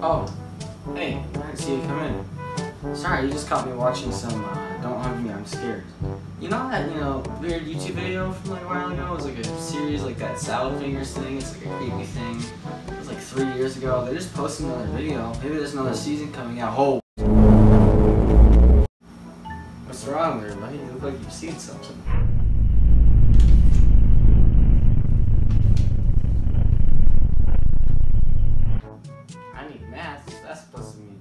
Oh, hey, I see you come in. Sorry, you just caught me watching some Don't Hug Me, I'm Scared. You know that, weird YouTube video from like a while ago? It was like a series like that Salad Fingers thing. It's like a creepy thing. It was like 3 years ago. They just posted another video. Maybe there's another season coming out. Oh! What's wrong there, buddy? You look like you've seen something. I need math. What's that supposed to mean?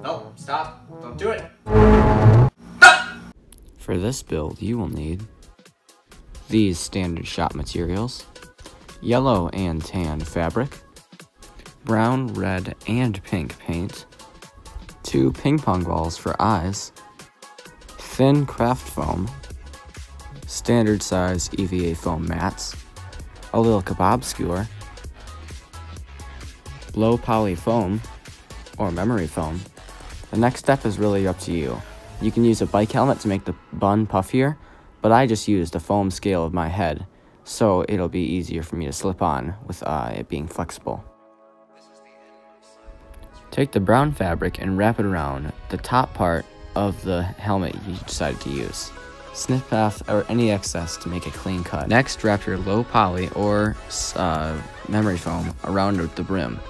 Nope, stop. Don't do it. For this build, you will need these standard shop materials: yellow and tan fabric, brown, red, and pink paint, 2 ping pong balls for eyes, thin craft foam, standard size EVA foam mats, a little kebab skewer, low poly foam or memory foam. The next step is really up to you. You can use a bike helmet to make the bun puffier, but I just used a foam scale of my head, so it'll be easier for me to slip on with it being flexible. Take the brown fabric and wrap it around the top part of the helmet you decided to use. Snip off or any excess to make a clean cut. Next, wrap your low poly or memory foam around the brim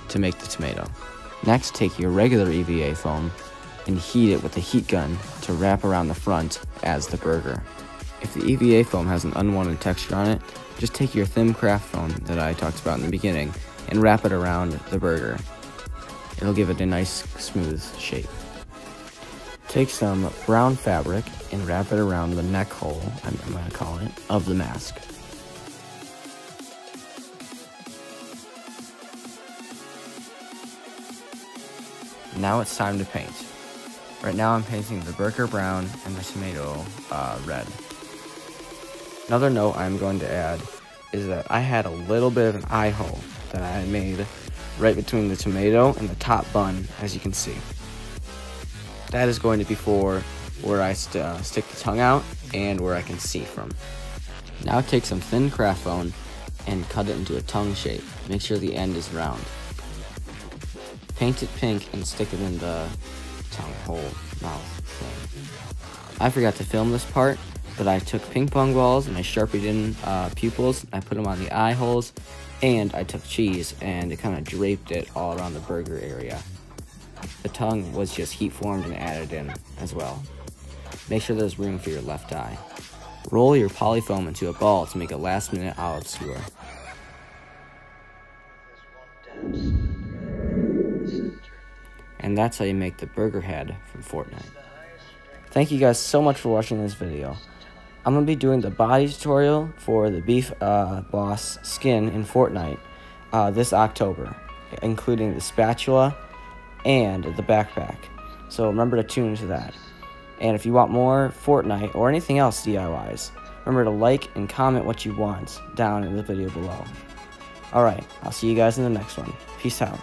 to make the tomato. Next, take your regular EVA foam and heat it with a heat gun to wrap around the front as the burger. If the EVA foam has an unwanted texture on it, just take your thin craft foam that I talked about in the beginning and wrap it around the burger. It'll give it a nice smooth shape. Take some brown fabric and wrap it around the neck hole, I'm going to call it, of the mask. Now it's time to paint. Right now I'm painting the burger brown and the tomato red. Another note I'm going to add is that I had a little bit of an eye hole that I had made right between the tomato and the top bun, as you can see. That is going to be for where I stick the tongue out and where I can see from. Now take some thin craft foam and cut it into a tongue shape. Make sure the end is round. Paint it pink and stick it in the tongue hole mouth thing. I forgot to film this part, but I took ping pong balls and I sharpied in pupils. I put them on the eye holes, and I took cheese and it kind of draped it all around the burger area. The tongue was just heat formed and added in as well. Make sure there's room for your left eye. Roll your polyfoam into a ball to make a last minute olive skewer. And that's how you make the burger head from Fortnite. Thank you guys so much for watching this video. I'm going to be doing the body tutorial for the Beef Boss skin in Fortnite this October, including the spatula and the backpack. So remember to tune into that. And if you want more Fortnite or anything else DIYs, remember to like and comment what you want down in the video below. Alright, I'll see you guys in the next one. Peace out.